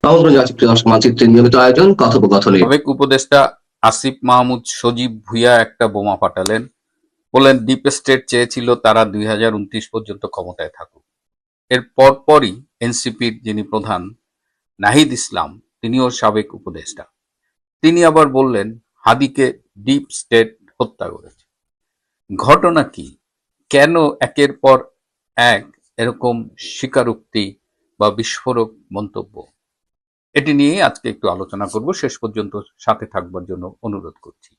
আমন্ত্রণ জানাচ্ছি প্রিয় দর্শক মানচিত্রের নিয়মিত আয়োজন কথোপকথনে। সাবেক উপদেষ্টা আসিফ মাহমুদ সজীব ভুঁইয়া একটা বোমা ফাটালেন, বললেন ডিপ স্টেট চেয়েছিল তারা 2029 পর্যন্ত ক্ষমতায় থাকুক। এর পরপরই এনসিপির যিনি প্রধান নাহিদ ইসলাম, তিনিও সাবেক উপদেষ্টা, তিনি আবার বললেন হাদিকে ডিপ স্টেট হত্যা করেছে। ঘটনা কি? কেন একের পর এক এরকম স্বীকারোক্তি বা বিস্ফোরক মন্তব্য? এটি নিয়ে আজকে একটু আলোচনা করব, শেষ পর্যন্ত সাথে থাকবার জন্য অনুরোধ করছি।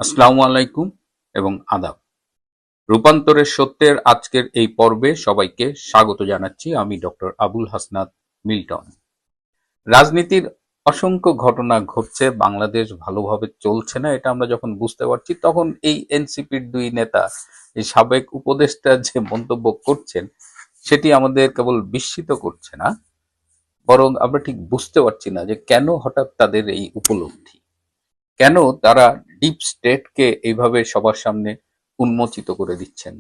আসসালামু আলাইকুম এবং আদাব। রূপান্তরের সত্যের আজকের এই পর্বে সবাইকে স্বাগত জানাচ্ছি। আমি ডক্টর আবুল হাসনাত মিল্টন। রাজনীতির অসংখ্য ঘটনা ঘটছে, বাংলাদেশ ভালোভাবে চলছে না, এটা আমরা যখন বুঝতে পারছি তখন এই এনসিপির দুই নেতা, এই সাবেক উপদেষ্টা যে মন্তব্য করছেন সেটি আমাদের কেবল বিস্মিত করছে না, বরং আমরা ঠিক বুঝতে পারছি না যে কেন হঠাৎ তাদের এই উপলব্ধি, কেন তারা ডিপ স্টেটকে এইভাবে সবার সামনে উন্মোচিত করে দিচ্ছেন।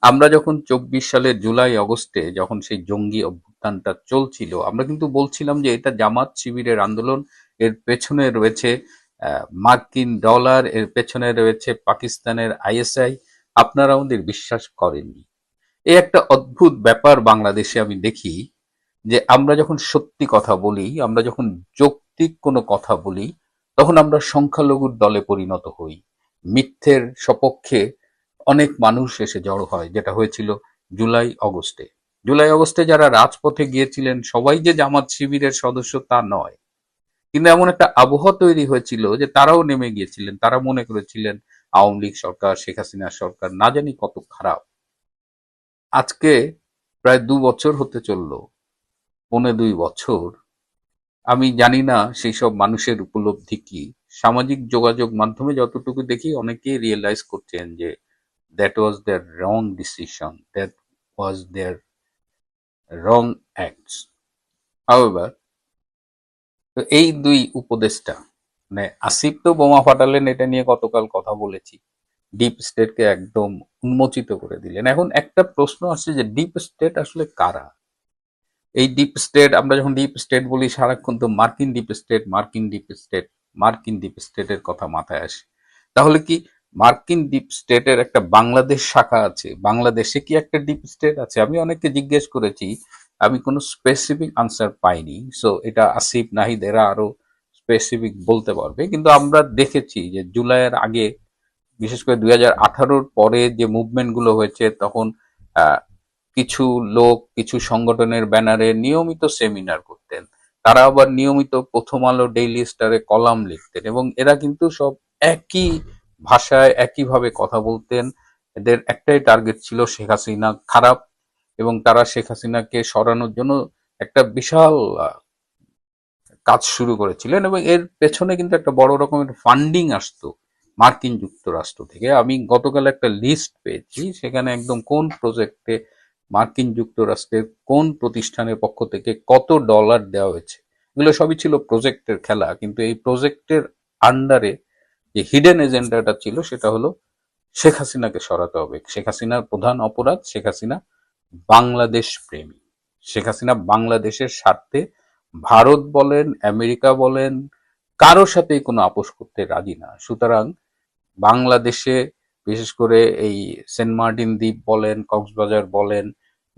আমরা যখন 24 সালের জুলাই অগস্টে যখন সেই জঙ্গি অভ্যুত্থানটা চলছিল, আমরা কিন্তু বলছিলাম যে এটা জামাত শিবিরের আন্দোলন, এর পেছনে রয়েছে মার্কিন ডলার, এর পেছনে রয়েছে পাকিস্তানের আইএসআই। আপনারা আমাদের বিশ্বাস করেননি। এই একটা অদ্ভুত ব্যাপার বাংলাদেশে আমি দেখি, যে আমরা যখন সত্যি কথা বলি, আমরা যখন যৌক্তিক কোনো কথা বলি, তখন আমরা সংখ্যালঘুর দলে পরিণত হই। মিথ্যের সপক্ষে অনেক মানুষ এসে জড়ো হয়, যেটা হয়েছিল জুলাই অগস্টে। জুলাই অগস্টে যারা রাজপথে গিয়েছিলেন সবাই যে জামাত শিবিরের সদস্য তা নয়, কিন্তু এমন একটা আবহাওয়া তৈরি হয়েছিল যে তারাও নেমে গিয়েছিলেন। তারা মনে করেছিলেন আওয়ামী লীগ সরকার, শেখ হাসিনার সরকার না জানি কত খারাপ। আজকে প্রায় 2 বছর হতে চললো, 2.25 বছর। আমি জানি না সেই সব মানুষের উপলব্ধি কি। সামাজিক যোগাযোগ মাধ্যমে যতটুকু দেখি, অনেকেই রিয়েলাইজ করছেন যে that was their wrong decision, that was their wrong acts. However, তো এই দুই উপদেষ্টা, মানে আসিফ তো বোমা ফাটালেন, এটা নিয়ে গতকাল কথা বলেছি, ডিপ স্টেটকে একদম উন্মোচিত করে দিলেন। এখন একটা প্রশ্ন আসছে যে ডিপ স্টেট আসলে কারা? এই ডিপ স্টেট, আমরা যখন ডিপ স্টেট বলি সারাক্ষণ তো মার্কিন ডিপ স্টেট, মার্কিন ডিপ স্টেট, মার্কিন ডিপ স্টেটের কথা মাথায় আসে। তাহলে কি মার্কিন ডিপ স্টেটের একটা বাংলাদেশ শাখা আছে? বাংলাদেশে কি একটা ডিপ স্টেট আছে? আমি অনেককে জিজ্ঞেস করেছি, আমি কোনো স্পেসিফিক আনসার পাইনি। সো এটা আসিফ নাহিদ এরা আরো স্পেসিফিক বলতে পারবে। কিন্তু আমরা দেখেছি যে জুলাইয়ের আগে, বিশেষ করে 2018-র পরে যে মুভমেন্ট গুলো হয়েছে, তখন আহ, কিছু লোক কিছু সংগঠনের ব্যানারে নিয়মিত সেমিনার করতেন। তারা আবার নিয়মিত প্রথম আলো, ডেইলি স্টারে কলাম লিখতেন, এবং এরা কিন্তু সব একই ভাষায় একইভাবে কথা বলতেন। এদের একটাই টার্গেট ছিল শেখ হাসিনা খারাপ, এবং তারা শেখ হাসিনাকে সরানোর জন্য একটা বিশাল কাজ শুরু করেছিলেন, এবং এর পেছনে কিন্তু একটা বড় রকমের ফান্ডিং আসতো মার্কিন যুক্তরাষ্ট্র থেকে। আমি গতকাল একটা লিস্ট পেয়েছি, সেখানে একদম কোন প্রজেক্টে মার্কিন যুক্তরাষ্ট্রের কোন প্রতিষ্ঠানের পক্ষ থেকে কত ডলার দেওয়া হয়েছে। এগুলো সবই ছিল প্রজেক্টের খেলা, কিন্তু এই প্রজেক্টের আন্ডারে যে হিডেন এজেন্ডাটা ছিল সেটা হলো শেখ হাসিনাকে সরাতে হবে। শেখ হাসিনার প্রধান অপরাধ, শেখ হাসিনা বাংলাদেশ প্রেমী। শেখ হাসিনা বাংলাদেশের স্বার্থে ভারত বলেন, আমেরিকা বলেন, কারোর সাথেই কোনো আপোষ করতে রাজি না। সুতরাং বাংলাদেশে, বিশেষ করে এই সেন্ট মার্টিন দ্বীপ বলেন, কক্সবাজার বলেন,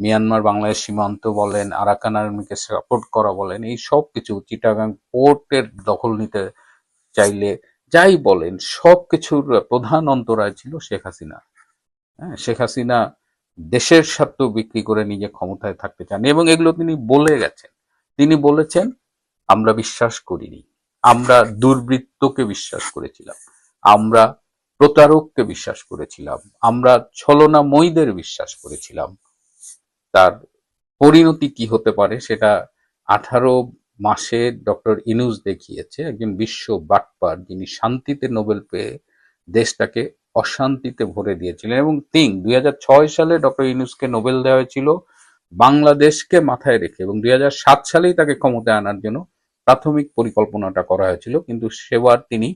মিয়ানমার বাংলাদেশ সীমান্ত বলেন, আরাকান আর্মিকে সাপোর্ট করা বলেন, এই সব কিছু, চিটাগাং পোর্টের দখল নিতে চাইলে যাই বলেন, সবকিছুর প্রধান অন্তরায় ছিল শেখ হাসিনা। হ্যাঁ, শেখ হাসিনা দেশের স্বার্থ বিক্রি করে নিজে ক্ষমতায় থাকতে চান, এবং এগুলো তিনি বলে গেছেন। তিনি বলেছেন, আমরা বিশ্বাস করিনি, আমরা দুর্বৃত্তকে বিশ্বাস করেছিলাম, আমরা প্রতারককে বিশ্বাস করেছিলাম, আমরা ছলনাময়ীদের বিশ্বাস করেছিলাম। তার পরিণতি কি হতে পারে সেটা 18 মাসে ডক্টর ইনুস দেখিয়েছে। একজন বিশ্ব বাটপার, যিনি শান্তিতে নোবেল পেয়ে দেশটাকে অশান্তিতে ভরে দিয়েছিলেন। এবং 2006 সালে ডক্টর ইনুসকে নোবেল দেওয়া হয়েছিল বাংলাদেশকে মাথায় রেখে, এবং 2007 সালেই তাকে ক্ষমতায় আনার জন্য প্রাথমিক পরিকল্পনাটা করা হয়েছিল। কিন্তু সেবার তিনি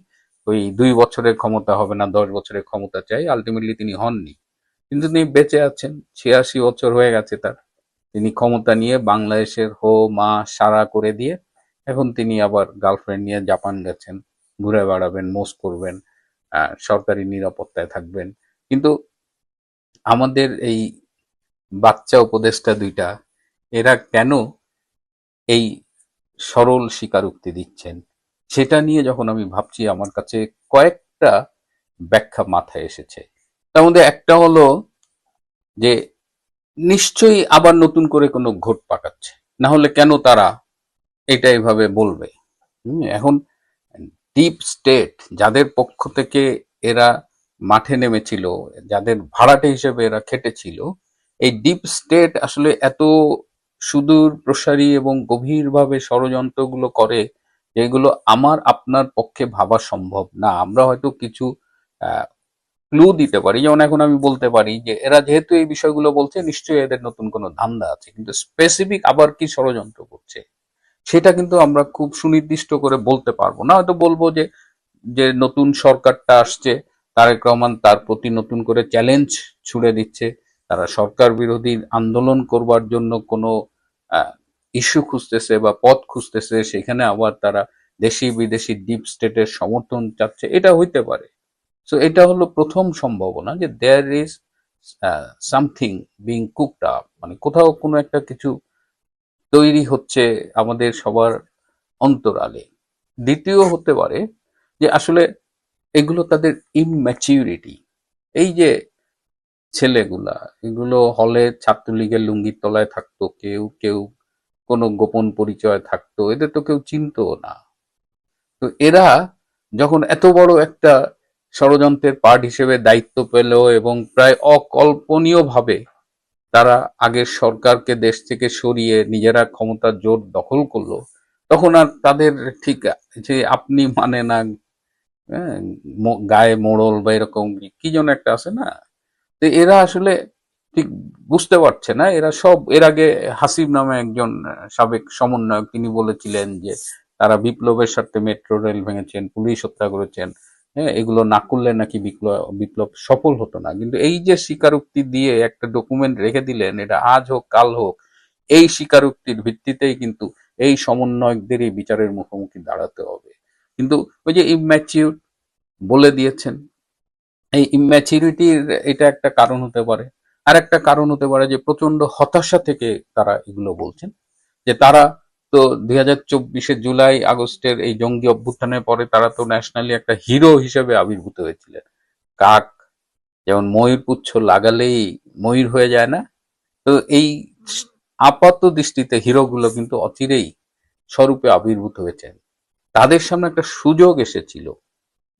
ওই 2 বছরের ক্ষমতা হবে না, 10 বছরের ক্ষমতা চাই, আলটিমেটলি তিনি হননি। কিন্তু তিনি বেঁচে আছেন, 86 বছর হয়ে গেছে তার। তিনি ক্ষমতা নিয়ে বাংলাদেশের হো মা সারা করে দিয়ে এখন তিনি আবার গার্লফ্রেন্ড নিয়ে জাপান গেছেন, ঘুরে বেড়াবেন, মোজ করবেন, সরকারি নিরাপত্তায় থাকবেন। কিন্তু আমাদের এই বাচ্চা উপদেষ্টা দুইটা এরা কেন এই সরল স্বীকারোক্তি দিচ্ছেন সেটা নিয়ে যখন আমি ভাবছি, আমার কাছে কয়েকটা ব্যাখ্যা মাথায় এসেছে। তার মধ্যে একটা হলো যে নিশ্চয়ই আবার নতুন করে কোনো ঘোট পাকাচ্ছে, না হলে কেন তারা এটা এভাবে বলবে। এখন ডিপ স্টেট যাদের পক্ষ থেকে এরা মাঠে নেমেছিল, যাদের ভাড়াটে হিসেবে এরা খেটেছিল, এই ডিপ স্টেট আসলে এত সুদূর প্রসারী এবং গভীরভাবে ষড়যন্ত্রগুলো করে যেগুলো আমার আপনার পক্ষে ভাবা সম্ভব না। আমরা হয়তো কিছু ক্লু দিতে পারি, যেমন এখন আমি বলতে পারি যে এরা যেহেতু এই বিষয়গুলো বলছে নিশ্চয়ই এদের নতুন কোনো ধান্দা আছে, কিন্তু স্পেসিফিক আবার কি ষড়যন্ত্র করছে সেটা কিন্তু আমরা খুব সুনির্দিষ্ট করে বলতে পারবো না। হয়তো বলবো যে যে নতুন সরকারটা আসছে, তারেক রহমান তার প্রতি নতুন করে চ্যালেঞ্জ ছুড়ে দিচ্ছে, তারা সরকার বিরোধী আন্দোলন করবার জন্য কোনো ইস্যু খুঁজতেছে বা পথ খুঁজতেছে, সেখানে আবার তারা দেশি বিদেশি ডিপ স্টেটের সমর্থন চাচ্ছে, এটা হইতে পারে। সো এটা হলো প্রথম সম্ভাবনা যে there is something being cooked up, মানে কোথাও কোনো একটা কিছু তৈরি হচ্ছে আমাদের সবার অন্তরালে। দ্বিতীয় হতে পারে যে আসলে এগুলো তাদের ইমম্যাচিউরিটি। এই যে ছেলেগুলা, এগুলো হলে ছাত্রলীগের লুঙ্গির তলায় থাকতো, কেউ কেউ কোনো গোপন পরিচয় থাকতো, এদের তো কেউ চিনতো না। তো এরা যখন এত বড় একটা ষড়যন্ত্রের পার্ট হিসেবে দায়িত্ব পেল এবং প্রায় অকল্পনীয় ভাবে তারা আগের সরকারকে দেশ থেকে সরিয়ে নিজেরা ক্ষমতার জোর দখল করলো, তখন আর তাদের ঠিক যে আপনি মানে না, হ্যাঁ, গায়ে মোড়ল বা এরকম কি যেন একটা আছে না, তো এরা আসলে ঠিক বুঝতে পারছে না। এরা সব এর আগে হাসিব নামে একজন সাবেক সমন্বয়ক তিনি বলেছিলেন যে তারা বিপ্লবের স্বার্থে মেট্রো রেল ভেঙেছেন, পুলিশ হত্যা করেছেন, হ্যাঁ, এগুলো না করলে নাকি বিপ্লব বিপ্লব সফল হতো না। কিন্তু এই যে স্বীকারোক্তি দিয়ে একটা ডকুমেন্ট রেখে দিলেন, এটা আজ হোক কাল হোক এই স্বীকারোক্তির ভিত্তিতেই কিন্তু এই সমন্বয়কদেরই বিচারের মুখোমুখি দাঁড়াতে হবে। কিন্তু ওই যে ইম্যাচিউর বলে দিয়েছেন, এই ইম্যাচুরিটির এটা একটা কারণ হতে পারে। আর একটা কারণ হতে পারে যে প্রচন্ড হতাশা থেকে তারা এগুলো বলছেন, যে তারা তো 2024 জুলাই আগস্টের এই জঙ্গি অভ্যুত্থানের পরে তারা তো ন্যাশনালি একটা হিরো হিসেবে আবির্ভূত হয়েছিলেন। কাক যেমন ময়ূর পুচ্ছ লাগালেই ময়ূর হয়ে যায় না, তো এই আপাত দৃষ্টিতে হিরোগুলো কিন্তু অচিরেই স্বরূপে আবির্ভূত হয়েছেন। তাদের সামনে একটা সুযোগ এসেছিল,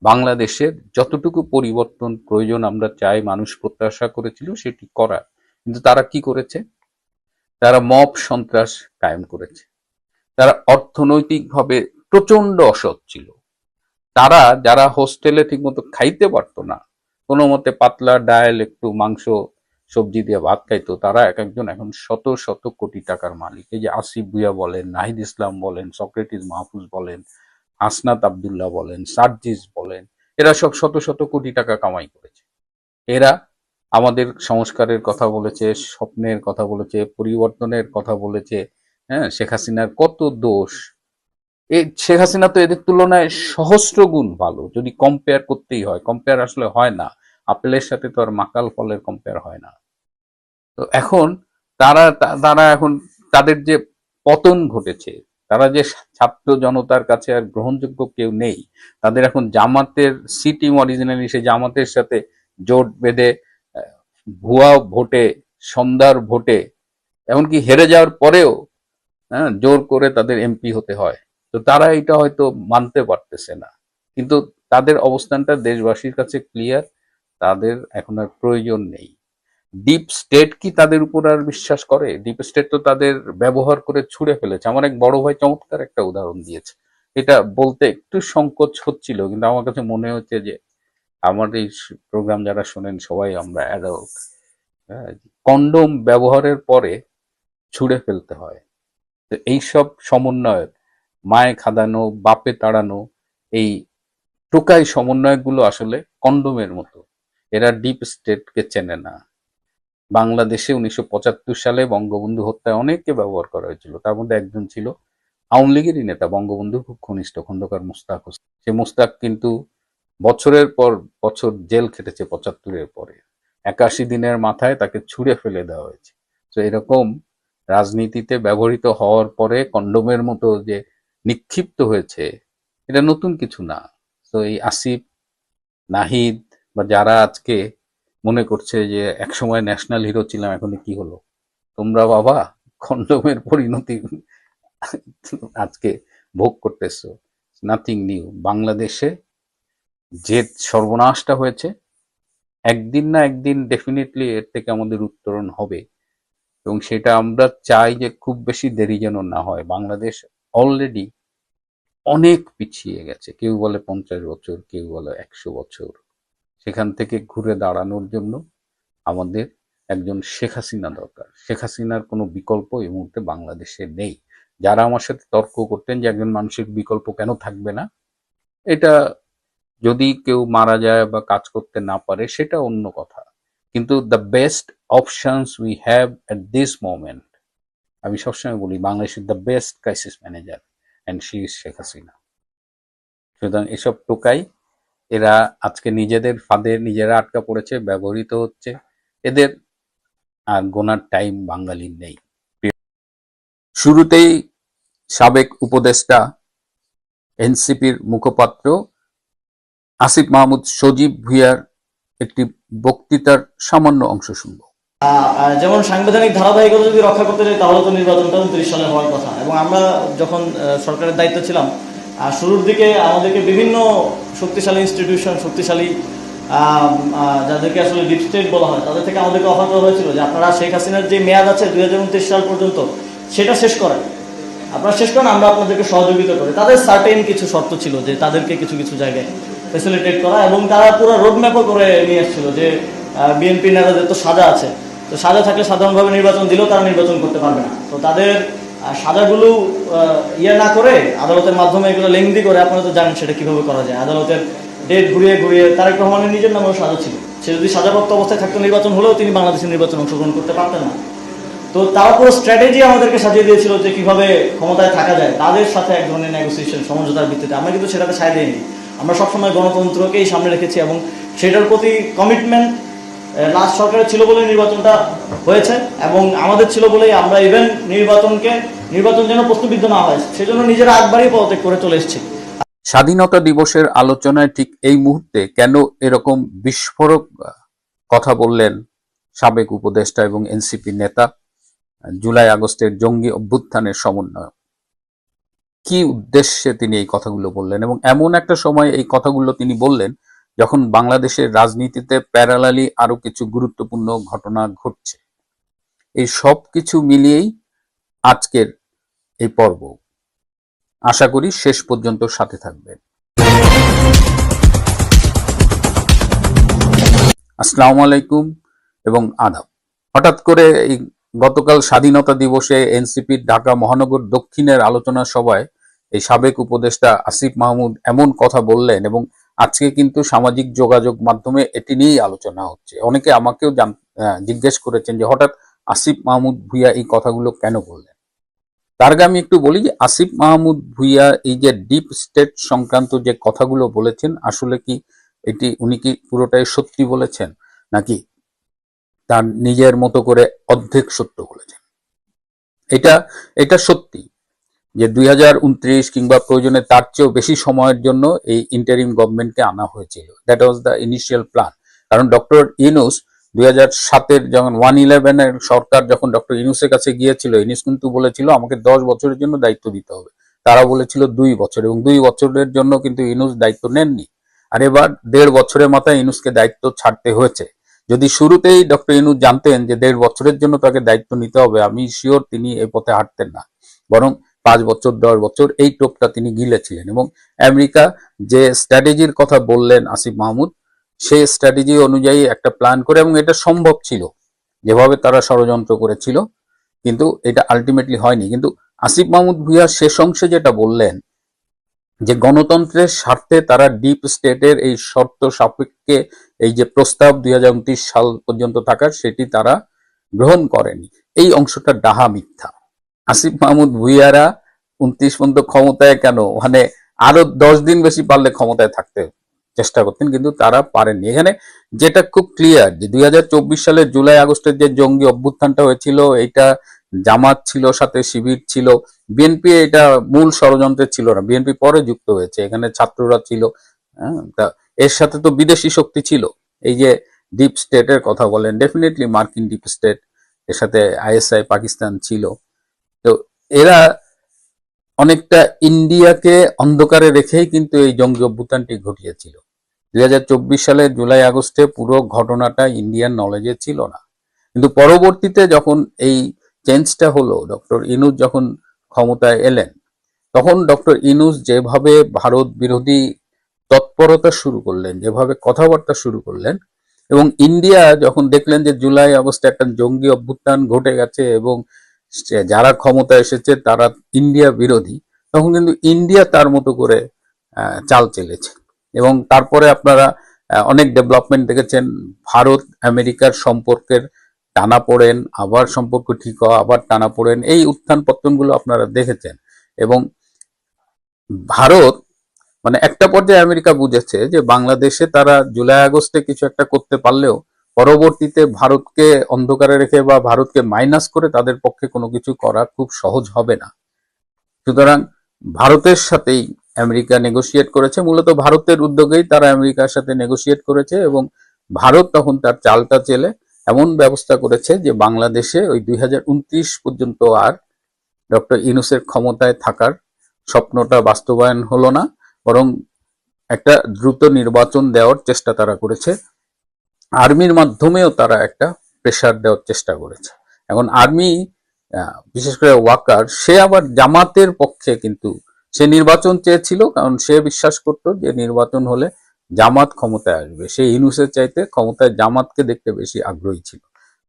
বাংলাদেশের যতটুকু পরিবর্তন প্রয়োজন আমরা চাই, মানুষ প্রত্যাশা করেছিল সেটি করার। কিন্তু তারা কি করেছে? তারা মব সন্ত্রাস কায়েম করেছে। তারা অর্থনৈতিকভাবে প্রচন্ড অসৎ ছিল। তারা যারা হোস্টেলে ঠিকমতো খাইতে পারতো না, কোনো মতে পাতলা ডাল একটু মাংস সবজি দিয়ে ভাত খাইতো, তারা এক একজন এখন শত শত কোটি টাকার মালিক। এই যে আসিফ ভুঁইয়া বলেন, নাহিদ ইসলাম বলেন, সক্রেটিস মাহফুজ বলেন, হাসনাত আবদুল্লাহ বলেন, সার্জিস বলেন, এরা সব শত শত কোটি টাকা কামাই করেছে। এরা আমাদের সংস্কারের কথা বলেছে, স্বপ্নের কথা বলেছে, পরিবর্তনের কথা বলেছে। হ্যাঁ, শেখ হাসিনার কত দোষ, এই শেখ হাসিনা তো এদের তুলনায় সহস্র গুণ ভালো, যদি কম্পেয়ার করতেই হয়। কম্পেয়ার আসলে হয় না, আপেলের সাথে তো আর মাকাল ফলের কম্পেয়ার হয় না। তো এখন তারা এখন তাদের যে পতন ঘটেছে, তারা যে ছাত্র জনতার কাছে আর গ্রহণযোগ্য কেউ নেই, তাদের এখন জামাতের সি টিম অরিজিনালি সেই জামাতের সাথে জোট বেঁধে ভুয়া ভোটে, সন্ধ্যার ভোটে, এমনকি হেরে যাওয়ার পরেও হ্যাঁ জোর করে তাদের এমপি হতে হয়। তো তারা এটা হয়তো মানতে পারতেছে না, কিন্তু তাদের অবস্থানটা দেশবাসীর কাছে ক্লিয়ার, তাদের এখন আর প্রয়োজন নেই। ডিপ স্টেট কি তাদের উপর আর বিশ্বাস করে? ডিপ স্টেট তো তাদের ব্যবহার করে ছুঁড়ে ফেলেছে। আমার এক বড় ভাই চমৎকার একটা উদাহরণ দিয়েছে, এটা বলতে একটু সংকোচ হচ্ছিল, কিন্তু আমার কাছে মনে হচ্ছে যে আমার এই প্রোগ্রাম যারা শোনেন সবাই আমরা অ্যাডাল্ট। কন্ডোম ব্যবহারের পরে ছুঁড়ে ফেলতে হয়। তো এইসব সমন্বয়ের মায়ে খাদানো বাপে তাড়ানো এই টোকাই সমন্বয়গুলো আসলে কন্ডোমের মতো, এরা ডিপ স্টেটকে চেনে না। বাংলাদেশে ১৯৭৫ সালে বঙ্গবন্ধু হত্যায় অনেককে ব্যবহার করা হয়েছিল। তার মধ্যে একজন ছিল আওয়ামী লীগেরই নেতা, বঙ্গবন্ধুর খুব ঘনিষ্ঠ খন্দকার মোস্তাক হোসেন। সে মোস্তাক কিন্তু বছরের পর বছর জেল খেটেছে ৭৫-এর পরে। ৮১ দিনের মাথায় তাকে ছুঁড়ে ফেলে দেওয়া হয়েছে। তো এরকম রাজনীতিতে ব্যবহৃত হওয়ার পরে কন্ডোমের মতো যে নিক্ষিপ্ত হয়েছে, এটা নতুন কিছু না। তো এই আসিফ, নাহিদ বা যারা আজকে মনে করছে যে একসময় ন্যাশনাল হিরো ছিলাম, এখন কি হলো, তোমরা বাবা কন্ডোমের পরিণতি আজকে ভোগ করতেছো। Nothing new. বাংলাদেশে যে সর্বনাশটা হয়েছে, একদিন না একদিন ডেফিনেটলি এর থেকে আমাদের উত্তরণ হবে, এবং সেটা আমরা চাই যে খুব বেশি দেরি যেন না হয়। বাংলাদেশ অলরেডি অনেক পিছিয়ে গেছে, কেউ বলে 50 বছর, কেউ বলে 100 বছর। সেখান থেকে ঘুরে দাঁড়ানোর জন্য আমাদের একজন শেখ হাসিনা দরকার। শেখ হাসিনার কোনো বিকল্প এই মুহূর্তে বাংলাদেশে নেই। যারা আমার সাথে তর্ক করতেন যে একজন মানুষের বিকল্প কেন থাকবে না, এটা যদি কেউ মারা যায় বা কাজ করতে না পারে সেটা অন্য কথা, কিন্তু the best options we have at this moment, আমি সবসময় বলি বাংলাদেশের the best crisis manager and she is Sheikh Hasina. সুতরাং এসব টোকাই, এরা আজকে নিজেদের ফাঁদে নিজেরা আটকা পড়েছে, ব্যবহৃত হচ্ছে। এদের আর গোনার টাইম বাঙালির নেই। শুরুতেই সাবেক উপদেষ্টা এনসিপির মুখপাত্র আসিফ মাহমুদ সজীব ভুঁইয়ার একটি বক্তৃতার সামান্য অংশ শুনব। যেমন সাংবিধানিক ধারাবাহিকতা যদি রক্ষা করতে চাই তাহলে তো নির্বাচনটা 29 সালে হওয়ার কথা, এবং আমরা যখন সরকারের দায়িত্ব ছিলাম শুরুর দিকে আমাদেরকে বিভিন্ন শক্তিশালী ইনস্টিটিউশন, শক্তিশালী যাদেরকে আসলে ডিপ স্টেট বলা হয়, তাদের থেকে আমাদেরকে অফার করা হয়েছিল যে আপনারা শেখ হাসিনার যে মেয়াদ আছে 2029 সাল পর্যন্ত সেটা শেষ করেন, আপনারা শেষ করেন, আমরা আপনাদেরকে সহযোগিতা করি। তাদের সার্টেন কিছু শর্ত ছিল যে তাদেরকে কিছু কিছু জায়গায় ফেসিলিটেট করা, এবং তারা পুরো রোডম্যাপও করে নিয়ে এসেছিল যে বিএনপি নেতাদের তো সাজা আছে, তো সাজা থাকলে সাধারণভাবে নির্বাচন দিলেও তারা নির্বাচন করতে পারবে না। তো তাদের সাজাগুলো ইয়ে না করে আদালতের মাধ্যমে এগুলো লেংদি করে, আপনারা তো জানেন সেটা কিভাবে করা যায়। আদালতের ডেট ঘুরিয়ে ঘুরিয়ে তারেক রহমানের নিজের নামেও সাজা ছিল, সে যদি সাজাপ্রাপ্ত অবস্থায় থাকতো নির্বাচন হলেও তিনি বাংলাদেশের নির্বাচন অংশগ্রহণ করতে পারতেন না। তো তারা পুরো স্ট্র্যাটেজি আমাদেরকে সাজিয়ে দিয়েছিল যে কিভাবে ক্ষমতায় থাকা যায়, তাদের সাথে এক ধরনের নেগোসিয়েশন, সমঝোতার ভিত্তিতে। আমরা কিন্তু সেটাতে ছাই দিইনি, আমরা সবসময় গণতন্ত্রকেই সামনে রেখেছি, এবং সেটার প্রতি কমিটমেন্ট লাস্ট সরকারের ছিল বলে নির্বাচনটা হয়েছে, এবং আমাদের ছিল বলেই আমরা ইভেন নির্বাচন যেন প্রশ্নবিদ্ধ না হয় সেজন্য নিজেরা আগ বাড়িয়ে পদত্যাগ করে চলে এসেছি। স্বাধীনতা দিবসের আলোচনায় ঠিক এই মুহূর্তে কেন এরকম বিস্ফোরক কথা বললেন সাবেক উপদেষ্টা এবং এনসিপি নেতা, জুলাই আগস্টের জঙ্গি অভ্যুত্থানের সমন্বয়ক? কি উদ্দেশ্যে তিনি এই কথাগুলো বললেন, এবং এমন একটা সময় এই কথাগুলো তিনি বললেন যখন বাংলাদেশের রাজনীতিতে প্যারালালি আরো কিছু গুরুত্বপূর্ণ ঘটনা ঘটছে? এই সব কিছু মিলিয়েই আজকের এই পর্ব। আশা করি শেষ পর্যন্ত সাথে থাকবেন। আসসালামু আলাইকুম এবং আদাব। হঠাৎ করে এই গতকাল স্বাধীনতা দিবসে এনসিপির ঢাকা মহানগর দক্ষিণের আলোচনা সভায় এই সাবেক উপদেষ্টা আসিফ মাহমুদ এমন কথা বললেন, এবং আজকে কিন্তু সামাজিক যোগাযোগ মাধ্যমে এটি নিয়েই আলোচনা হচ্ছে। অনেকে আমাকেও জিজ্ঞেস করেছেন যে হঠাৎ আসিফ মাহমুদ ভুঁইয়া এই কথাগুলো কেন বললেন। তার আগে আমি একটু বলি যে আসিফ মাহমুদ ভুঁইয়া এই যে ডিপ স্টেট সংক্রান্ত যে কথাগুলো বলেছেন, আসলে কি উনি কি পুরোটাই সত্যি বলেছেন, নাকি তার নিজের মতো করে অর্ধেক সত্য বলেছেন? এটা সত্যি যে 2029 কিংবা প্রয়োজনে তার চেয়েও বেশি সময়ের জন্য এই ইন্টারিম গভর্নমেন্টকে আনা হয়েছিল। That was the initial plan. কারণ ডক্টর ইউনূস 2007-এর যখন 111-এর সরকার যখন ডক্টর ইউনূসের কাছে গিয়েছিল, ইউনূস কিন্তু বলেছিল আমাকে 10 বছরের জন্য দায়িত্ব দিতে হবে। তারা বলেছিল 2 বছর, এবং 2 বছরের জন্য কিন্তু ইউনূস দায়িত্ব নেননি। আর এবার 1.5 বছরের মাথায় ইউনূসকে দায়িত্ব ছাড়তে হয়েছে। যদি শুরুতেই ডক্টর ইউনূস জানতেন যে 1.5 বছরের জন্য তাকে দায়িত্ব নিতে হবে, আমি শিওর তিনি এই পথে হাঁটতেন না, বরং 5 বছর 10 বছর এই টোপটা তিনি গিলেছিলেন। এবং আমেরিকা যে স্ট্র্যাটেজির কথা বললেন আসিফ মাহমুদ, সেই স্ট্র্যাটেজি অনুযায়ী একটা প্ল্যান করে, এবং এটা সম্ভব ছিল যেভাবে তারা ষড়যন্ত্র করেছিল, কিন্তু এটা আলটিমেটলি হয়নি। কিন্তু আসিফ মাহমুদ ভুঁইয়া শেষ অংশে যেটা বললেন যে গণতন্ত্রের স্বার্থে তারা ডিপ স্টেটের এই শর্ত সাপেক্ষে এই যে প্রস্তাব 2029 সাল পর্যন্ত থাকার, সেটি তারা গ্রহণ করেনি, এই অংশটা ডাহা মিথ্যা। আসিফ মাহমুদ ভুইয়ারা 29 পর্যন্ত ক্ষমতায় কেন, মানে আরো 10 দিন বেশি পারলে ক্ষমতায় থাকতে চেষ্টা করতেন, কিন্তু তারা পারেননি। এখানে যেটা খুব ক্লিয়ার যে 2024 সালের জুলাই আগস্টের যে জঙ্গি অভ্যুত্থানটা হয়েছিল, এটা জামাত ছিল, সাথে শিবির ছিল, বিএনপি এটা মূল ষড়যন্ত্রে ছিল না, বিএনপি পরে যুক্ত হয়েছে, এখানে ছাত্ররা ছিল। হ্যাঁ, তা এর সাথে তো বিদেশি শক্তি ছিল, এই যে ডিপ স্টেটের কথা বলেন, ডেফিনেটলি মার্কিন ডিপ স্টেট, এর সাথে আইএসআই পাকিস্তান ছিল। তো এরা অনেকটা ইন্ডিয়াকে অন্ধকারে রেখেই কিন্তু এই জঙ্গি অভ্যুত্থানটি ঘটিয়েছিল। 2024 সালে জুলাই আগস্টে পুরো ঘটনাটা ইন্ডিয়ান নলেজে ছিল না, কিন্তু পরবর্তীতে যখন এই চেঞ্জটা হলো, ডক্টর ইনুস যখন ক্ষমতায় এলেন, তখন ডক্টর ইনুস যেভাবে ভারত বিরোধী তৎপরতা শুরু করলেন, যেভাবে কথাবার্তা শুরু করলেন, এবং ইন্ডিয়া যখন দেখলেন যে জুলাই আগস্টে একটা জঙ্গি অভ্যুত্থান ঘটে গেছে এবং যারা ক্ষমতা এসেছে তারা ইন্ডিয়া বিরোধী, তখন কিন্তু ইন্ডিয়া তার মতো করে চাল চেলেছে। এবং তারপরে আপনারা অনেক ডেভেলপমেন্ট দেখেছেন, ভারত আমেরিকার সম্পর্কের টানাপোড়েন, আবার সম্পর্ক ঠিক হওয়া, আবার টানাপোড়েন, এই উত্থান পতনগুলো আপনারা দেখেছেন। এবং ভারত মানে একটা পর্যায়ে আমেরিকা বুঝেছে যে বাংলাদেশে তারা জুলাই আগস্টে কিছু একটা করতে পারলেও পরবর্তীতে ভারতকে অন্ধকারে রেখে বা ভারতকে মাইনাস করে তাদের পক্ষে কোনো কিছু করা খুব সহজ হবে না। সুতরাং ভারতের সাথেই আমেরিকা নেগোশিয়েট করেছে, মূলত ভারতের উদ্যোগেই তারা আমেরিকার সাথে নেগোশিয়েট করেছে, এবং ভারত তখন তার চালটা চেলে এমন ব্যবস্থা করেছে যে বাংলাদেশে ওই 2029 পর্যন্ত আর ডক্টর ইউনূসের ক্ষমতায় থাকার স্বপ্নটা বাস্তবায়ন হলো না, বরং একটা দ্রুত নির্বাচন দেওয়ার চেষ্টা তারা করেছে। আর্মির মাধ্যমেও তারা একটা প্রেসার দেওয়ার চেষ্টা করেছে। এখন আর্মি বিশেষ করে ওয়াকার, সে আবার জামাতের পক্ষে, কিন্তু সে নির্বাচন চেয়েছিল, কারণ সে বিশ্বাস করত যে নির্বাচন হলে জামাত ক্ষমতায় আসবে, সে ইউনূসের চাইতে ক্ষমতায় জামাতকে দেখতে বেশি আগ্রহী ছিল।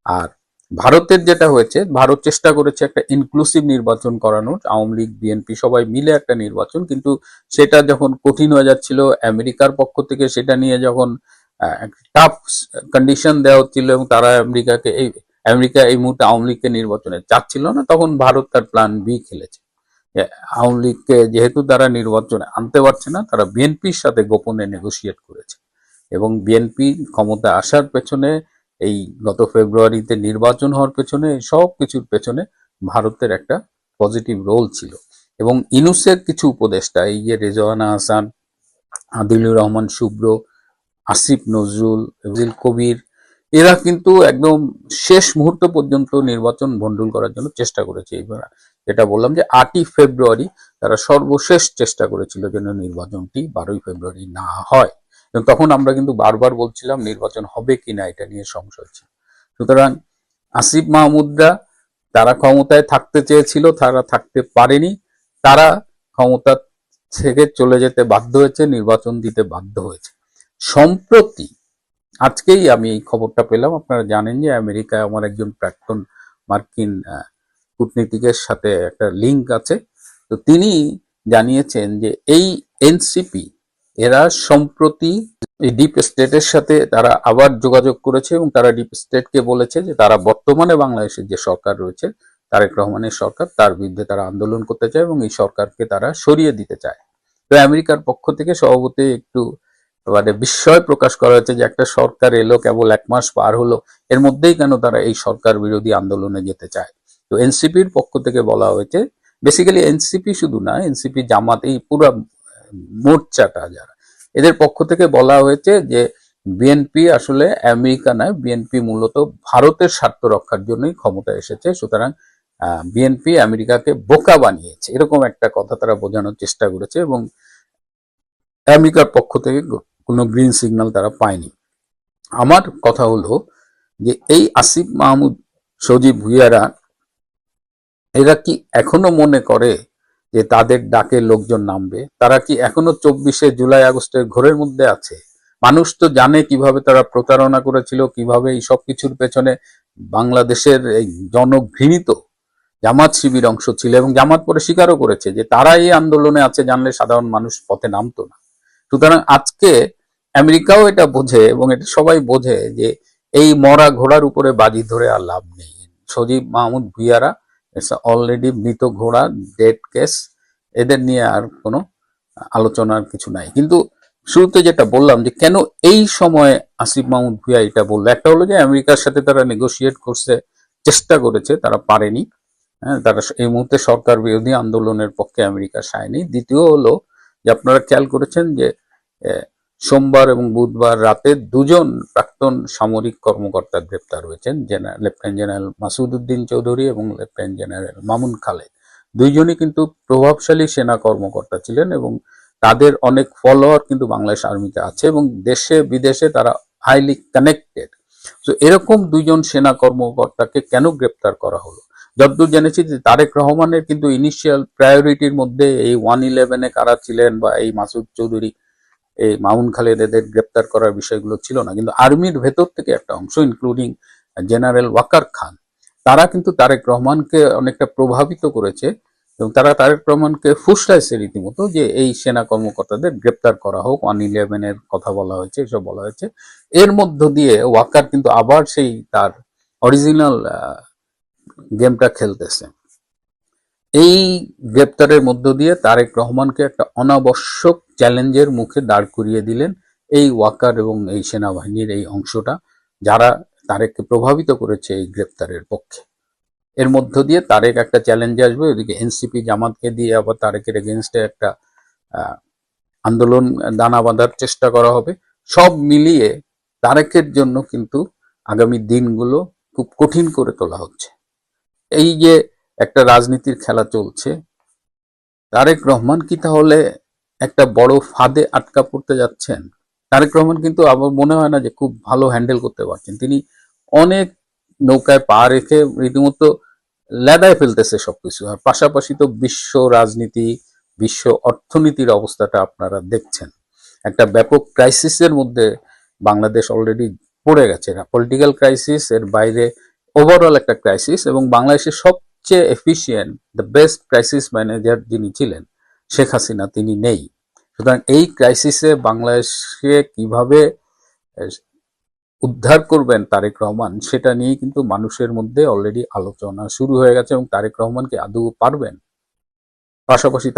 আর ভারতের যেটা হয়েছে, ভারত চেষ্টা করেছে একটা ইনক্লুসিভ নির্বাচন করানোর, আওয়ামী লীগ বিএনপি সবাই মিলে একটা নির্বাচন, কিন্তু সেটা যখন কঠিন হয়ে যাচ্ছিল, আমেরিকার পক্ষ থেকে সেটা নিয়ে যখন টাফ কন্ডিশন দেওয়া হচ্ছিল, এবং তারা আমেরিকা এই মুহূর্তে আওয়ামী লীগকে নির্বাচনে চাচ্ছিল না, তখন ভারত তার প্ল্যান বি খেলেছে। আওয়ামী লীগকে যেহেতু তারা নির্বাচনে আনতে পারছে না, তারা বিএনপির সাথে গোপনে নেগোশিয়েট করেছে, এবং বিএনপি ক্ষমতা আসার পেছনে, এই গত ফেব্রুয়ারিতে নির্বাচন হওয়ার পেছনে, সব কিছুর পেছনে ভারতের একটা পজিটিভ রোল ছিল। এবং ইউনূসের কিছু উপদেষ্টা, এই যে রেজওয়ানা হাসান, আদিলুর রহমান শুভ্র, আসিফ নজরুল, এফজিল কবির, এরা কিন্তু একদম শেষ মুহূর্ত পর্যন্ত নির্বাচন ভণ্ডুল করার জন্য চেষ্টা করেছে। এইবার যেটা বললাম যে 8ই ফেব্রুয়ারি তারা সর্বশেষ চেষ্টা করেছিল যেন নির্বাচনটি 12ই ফেব্রুয়ারি না হয়, এবং তখন আমরা কিন্তু বারবার বলছিলাম নির্বাচন হবে কিনা এটা নিয়ে সংশয় ছিল। সুতরাং আসিফ মাহমুদরা, তারা ক্ষমতায় থাকতে চেয়েছিল, তারা থাকতে পারেনি, তারা ক্ষমতা থেকে চলে যেতে বাধ্য হয়েছে, নির্বাচন দিতে বাধ্য হয়েছে। সম্প্রতি আজকেই আমি এই খবরটা পেলাম, আপনারা জানেন যে আমেরিকায় আমার একজন প্রাক্তন মার্কিন কূটনীতিকের সাথে একটা লিঙ্ক আছে, তো তিনি জানিয়েছেন যে এই এনসিপি এরা সম্প্রতি এই ডিপ স্টেটের সাথে তারা আবার যোগাযোগ করেছে, এবং তারা ডিপ স্টেটকে বলেছে যে তারা বর্তমানে বাংলাদেশের যে সরকার রয়েছে, তারেক রহমানের সরকার, তার বিরুদ্ধে তারা আন্দোলন করতে চায় এবং এই সরকারকে তারা সরিয়ে দিতে চায়। তো আমেরিকার পক্ষ থেকে স্বভাবতই একটু মানে বিস্ময় প্রকাশ করা হয়েছে যে একটা সরকার এলো, কেবল 1 মাস পার হলো, এর মধ্যেই কেন তারা এই সরকার বিরোধী আন্দোলনে যেতে চায়। তো এনসিপির পক্ষ থেকে বলা হয়েছে, বেসিক্যালি এনসিপি শুধু না, এনসিপি জামাত, এই পুরো মোর্চাটা যারা, এদের পক্ষ থেকে বলা হয়েছে যে বিএনপি আসলে আমেরিকা নয়, বিএনপি মূলত ভারতের স্বার্থ রক্ষার জন্যই ক্ষমতা এসেছে, সুতরাং বিএনপি আমেরিকাকে বোকা বানিয়েছে, এরকম একটা কথা তারা বোঝানোর চেষ্টা করেছে, এবং আমেরিকার পক্ষ থেকে কোনো গ্রিন সিগন্যাল তারা পায়নি। আমার কথা হলো যে এই আসিফ মাহমুদ, সজীব ভুইয়ারা, এরা কি এখনো মনে করে যে তাদের ডাকে লোকজন নামবে? তারা কি এখনো 24শে জুলাই আগস্টের ঘোরের মধ্যে আছে? মানুষ তো জানে কিভাবে তারা প্রতারণা করেছিল, কিভাবে এই সব কিছুর পেছনে বাংলাদেশের এই জনঘৃণিত জামাত শিবির অংশ ছিল, এবং জামাত পরে স্বীকারও করেছে যে তারা এই আন্দোলনে আছে জানলে সাধারণ মানুষ পথে নামতো না। সুতরাং আজকে আমেরিকাও এটা বোঝে, এবং এটা সবাই বোঝে যে এই মরা ঘোড়ার উপরে বাজি ধরে আর লাভ নেই। সজীব মাহমুদ ভুইয়ারা ইটস অলরেডি মৃত ঘোড়া, ডেড কেস, এদের নিয়ে আর কোনো আলোচনার কিছু নাই। কিন্তু শুরুতে যেটা বললাম যে কেন এই সময়ে আসিফ মাহমুদ ভুইয়া এটা বললো, একটা হলো যে আমেরিকার সাথে তারা নেগোশিয়েট করছে, চেষ্টা করেছে, তারা পারেনি। হ্যাঁ, তারা এই মুহূর্তে সরকার বিরোধী আন্দোলনের পক্ষে আমেরিকা সায়নি। দ্বিতীয় হলো যে আপনারা খেয়াল করেছেন যে সোমবার এবং বুধবার রাতে দুজন প্রাক্তন সামরিক কর্মকর্তা গ্রেপ্তার হয়েছেন, লেফটেন্যান্ট জেনারেল মাসুদ উদ্দিন চৌধুরী এবং লেফটেন্যান্ট জেনারেল মামুন খালেদ। দুইজনই কিন্তু প্রভাবশালী সেনা কর্মকর্তা ছিলেন এবং তাদের অনেক ফলোয়ার কিন্তু বাংলাদেশ আর্মিতে আছে এবং দেশে বিদেশে তারা হাইলি কানেক্টেড। তো এরকম দুইজন সেনা কর্মকর্তাকে কেন গ্রেপ্তার করা হলো? যতদূর জেনেছি যে তারেক রহমানের কিন্তু ইনিশিয়াল প্রায়োরিটির মধ্যে এই 111-এ কারা ছিলেন বা এই মাসুদ চৌধুরী, এই মামুন খালেদ এদের গ্রেপ্তার করার বিষয়গুলো ছিল না। কিন্তু আর্মির ভেতর থেকে একটা অংশ, ইনক্লুডিং জেনারেল ওয়াকার খান, তারা কিন্তু তারেক রহমানকে অনেকটা প্রভাবিত করেছে এবং তারা তারেক রহমানকে ফুসলাইছে রীতিমতো যে এই সেনা কর্মকর্তাদের গ্রেপ্তার করা হোক। 111-এর কথা বলা হয়েছে, এসব বলা হয়েছে। এর মধ্য দিয়ে ওয়াকার কিন্তু আবার সেই তার অরিজিনাল গেমটা খেলতেছে। এই গ্রেপ্তারের মধ্য দিয়ে তারেক রহমানকে একটা অনাবশ্যক চ্যালেঞ্জের মুখে দাঁড় করিয়ে দিলেন এই ওয়াকার এবং এই সেনাবাহিনীর এই অংশটা, যারা তারেককে প্রভাবিত করেছে এই গ্রেপ্তারের পক্ষে। এর মধ্য দিয়ে তারেক একটা চ্যালেঞ্জে আসবে, ওইদিকে এনসিপি জামাতকে দিয়ে আবার তারেকের এগেনস্টে একটা আন্দোলন দানা বাঁধার চেষ্টা করা হবে। সব মিলিয়ে তারেকের জন্য কিন্তু আগামী দিনগুলো খুব কঠিন করে তোলা হচ্ছে। এই যে একটা রাজনীতির খেলা চলছে, তারেক রহমান কি তাহলে একটা বড় ফাঁদে আটকা পড়তে যাচ্ছেন? তারেক রহমান কিন্তু আমার মনে হয় না যে খুব ভালো হ্যান্ডেল করতে পারছেন। তিনি অনেক নৌকায় পা রেখে রীতিমতো লেদায় ফেলতেছে সবকিছু। আর পাশাপাশি তো বিশ্ব রাজনীতি, বিশ্ব অর্থনীতির অবস্থাটা আপনারা দেখছেন। একটা ব্যাপক ক্রাইসিসের মধ্যে বাংলাদেশ অলরেডি পড়ে গেছে। পলিটিক্যাল ক্রাইসিস, এর বাইরে ওভারঅল একটা ক্রাইসিস, এবং বাংলাদেশের সবচেয়ে efficient, the best crisis manager যিনি ছিলেন শেখ হাসিনা, তিনি নেই। সুতরাং এই ক্রাইসিসে বাংলাদেশকে কিভাবে উদ্ধার করবেন তারেক রহমান, সেটা নিয়ে কিন্তু মানুষের মধ্যে অলরেডি আলোচনা শুরু হয়ে গেছে। এবং তারেক রহমান কি আদৌ পারবেন? পাশাপাশি